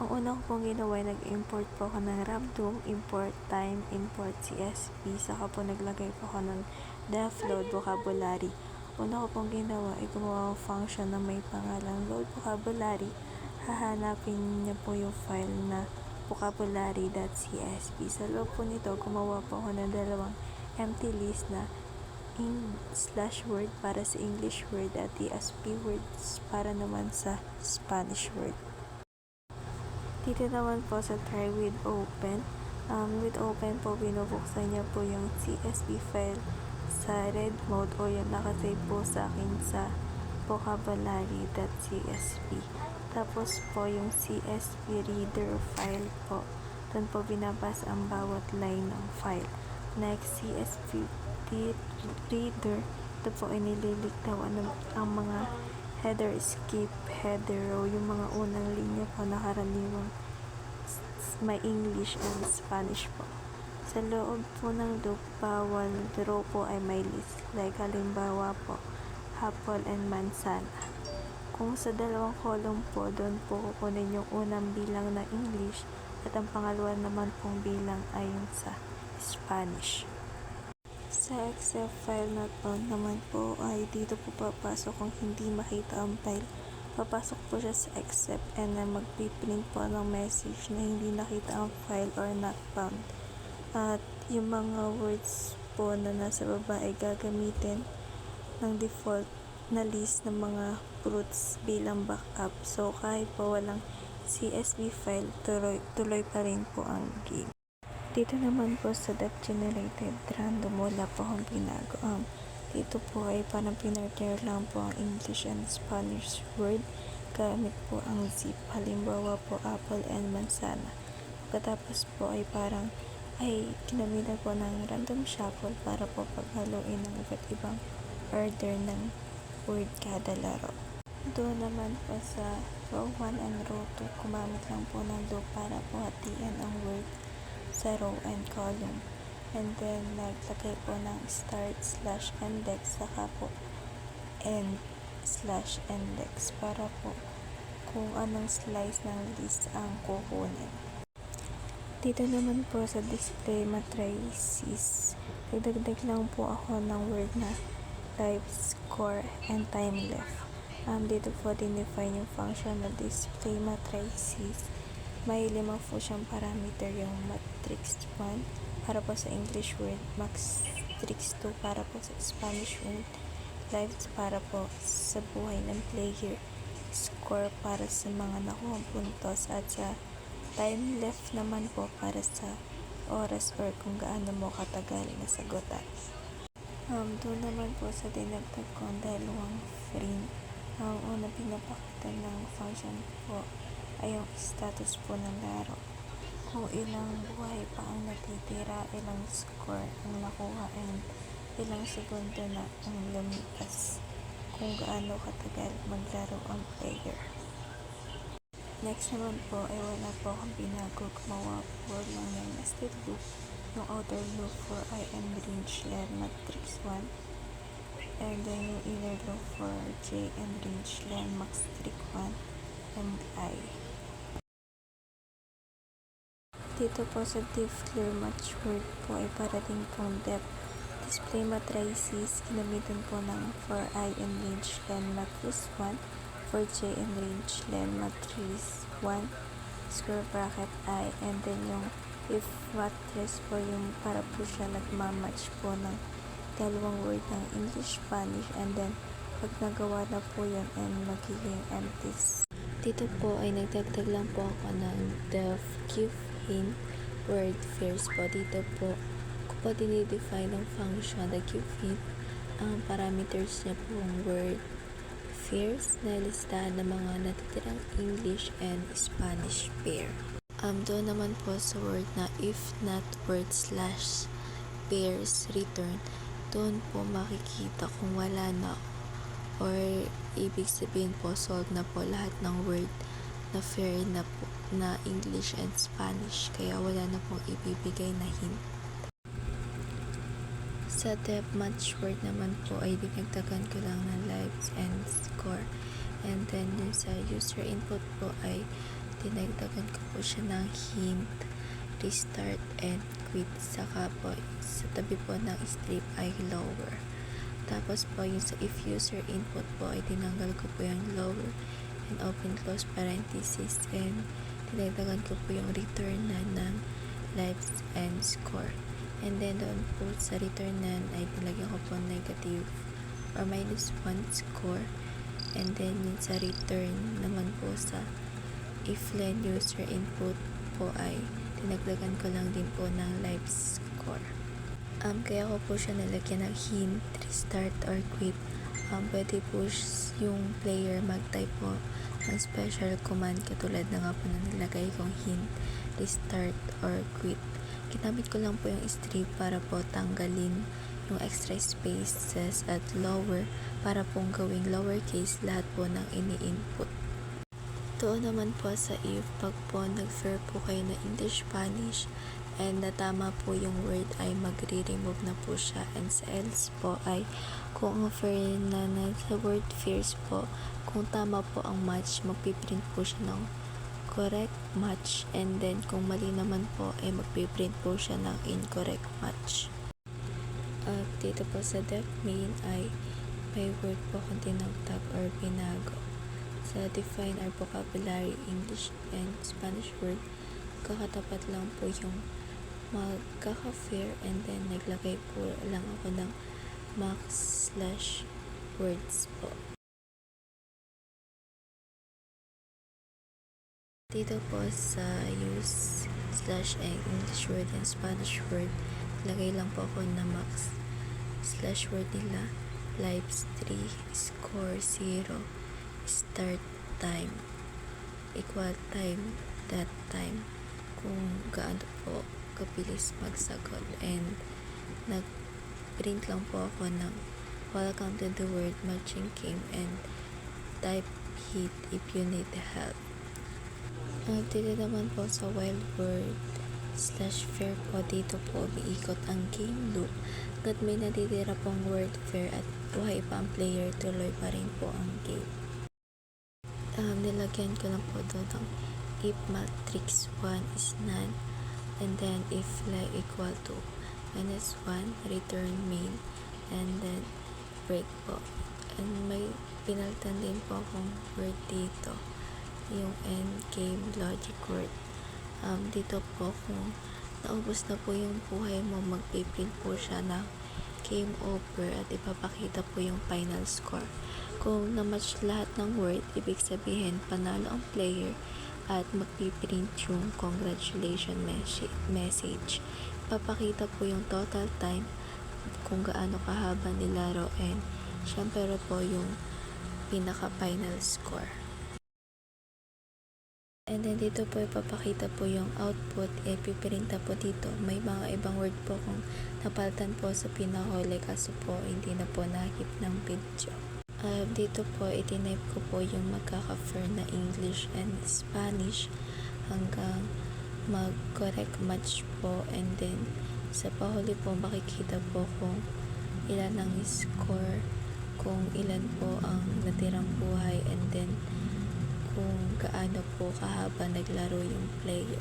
Ang una ko pong ginawa ay nag-import po ako ng Rambdung, import time, import CSV, saka po naglagay po ako ng def load vocabulary. Una ko pong ginawa ay gumawa ng function na may pangalang load vocabulary. Hahanapin niya po yung file na vocabulary.csv. Sa loob po nito, gumawa po ako ng dalawang empty list na /word para sa English word at ESP words para naman sa Spanish word. Dito naman po sa try with open. With open po, binubuksan niya po yung CSV file sa red mode o yung nakasave po sa akin sa vocabulary.csv. Tapos po yung CSV reader file po, doon po binabasa ang bawat line ng file. Next, CSV reader, ito po ay nililiktaw ang mga header, skip, header row, yung mga unang linya po nakaraniwang may English and Spanish po. Sa loob po ng loop, bawal row po ay may list. Like halimbawa po, apple and manzana. Kung sa dalawang column po, doon po kukunin yung unang bilang na English at ang pangalawa naman pong bilang ay yung sa Spanish. Sa Excel file na to naman po ay dito po papasok kung hindi makita ang file. Papasok po siya sa accept and then magpiprint po ng message na hindi nakita ang file or not found. At yung mga words po na nasa baba ay gagamitin ng default na list ng mga fruits bilang backup. So kahit po walang CSV file, tuloy pa rin po ang game. Dito naman po sa depth-generated random, wala po akong binago. Dito po ay parang pinartner lang po ang English and Spanish word. Gamit po ang zip. Halimbawa po, apple and manzana. Pagkatapos po ay parang kinamitan po ng random shuffle para po paghaluin ng iba't ibang order ng word kada laro. Doon naman po sa row 1 and row 2, kumamit lang po ng loop para po hatiin ang word sa row and column. And then, naglagay po ng start/index saka po end/index para po kung anong slice ng list ang kukunin. Dito naman po sa display matrices, nagdagdag lang po ako ng word na live score and time left. Dito po dinefine yung function na display matrices. May 5 po siyang parameter, yung matrix 1 para po sa English word, matrix 2 para po sa Spanish word, lives para po sa buhay ng player, score para sa mga nakuha puntos, at sa time left naman po para sa oras or kung gaano mo katagal na sagutan. Doon naman po sa dinagdag ko ang dalawang frame. Ang una pinapakita ng function po ay yung status po ng laro. Kung ilang buhay pa ang natitira, ilang score ang nakuha, and ilang segundo na ang lumipas. Kung gaano katagal maglaro ang player. Next naman po ay wala po akong binago. Gumawa po lang ng nested loop. Yung outer loop for I and range len matrix 1. And then yung inner loop for J and range len max trick 1 and I. Dito po sa div clear match word po ay para din pong depth display matrices. Ginamitan po ng for I and range len matrix 1, for J and range len matrix 1, square bracket I, and then yung if matrix po yung para po siya nagmamatch po ng dalawang word ng English, Spanish, and then pag nagawa na po yun and magiging empties. Dito po ay nagdagdag lang po ako ng def give hint word pairs po. Dito po ko po dinidefine ng function na give hint. Ang parameters niya po ang word pairs na listahan ng mga natitirang English and Spanish pair. Doon naman po sa word na if not word slash pairs return, doon po makikita kung wala na or ibig sabihin po solve na po lahat ng word na pair na po na English and Spanish, kaya wala na pong ibibigay na hint. Sa depth match word naman po ay dinagdagan ko lang ng lives and score, and then dun sa user input po ay dinagdagan ko po siya ng hint, restart, and quit. Saka po, sa tabi po ng strip ay lower. Tapos po, yung sa if user input po, ay tinanggal ko po yung lower and open close parenthesis, and dinagdagan ko po yung return na ng lives and score. And then doon po sa return na ay nilagyan ko po negative or -1 score. And then yung sa return naman po sa if len user input po ay dinagdagan ko lang din po ng lives score. Kaya ko po siya nalagyan ng hint, restart, or quit. Pwede po yung player mag-type po ng special command katulad na nga po na nilagay kong hint, restart, or quit. Ginamit ko lang po yung strip para po tanggalin yung extra spaces at lower para pong gawing lowercase lahat po ng ini-input. Doon naman po sa if, pag po nag-fair po kayo na English-Spanish and natama po yung word ay magre-remove na po siya, and sa else po ay kung ang fair na sa word fairs po, kung tama po ang match, magpiprint po siya ng correct match, and then kung mali naman po ay magpiprint po siya ng incorrect match. At dito po sa def main ay may word po kung tinagtag or binago. Sa define our vocabulary, English and Spanish word, kakatapat lang po yung magkaka-fair, and then naglagay po lang ako ng max/words po. Dito po sa use /English word and Spanish word, lagay lang po ako na max/word nila, lives 3, score 0, start time, equal time, that time, kung gaano po kabilis magsagot, and nag-print lang po ako ng welcome to the word matching game, and type hit if you need help. Dito naman po sa wild word /fair po, dito po umiikot ang game loop. Hanggat may natitira pong word fair at buhay pa ang player, tuloy pa rin po ang game. Nilagyan ko lang po doon ng if matrix 1 is none, and then if like equal to -1, return main, and then break po. And may pinalitan din po akong word dito, yung end game logic word. Dito po kung naubos na po yung buhay mo, magpiprint po siya ng game over at ipapakita po yung final score. Kung na-match lahat ng word, ibig sabihin panalo ang player at magpiprint yung congratulations message. Ipapakita po yung total time, kung gaano kahaba nilaro, and syempre po yung pinaka-final score. And then dito po ipapakita po yung output, ipiprinta po dito. May mga ibang word po kung napalitan po sa pinakahuli, kaso po hindi na po nakip ng video. Dito po itinipe ko po yung magkaka-fair na English and Spanish hanggang mag-correct match po, and then sa pahuli po makikita po kung ilan ang score, kung ilan po ang natirang buhay, and then kung gaano po kahaba naglaro yung player.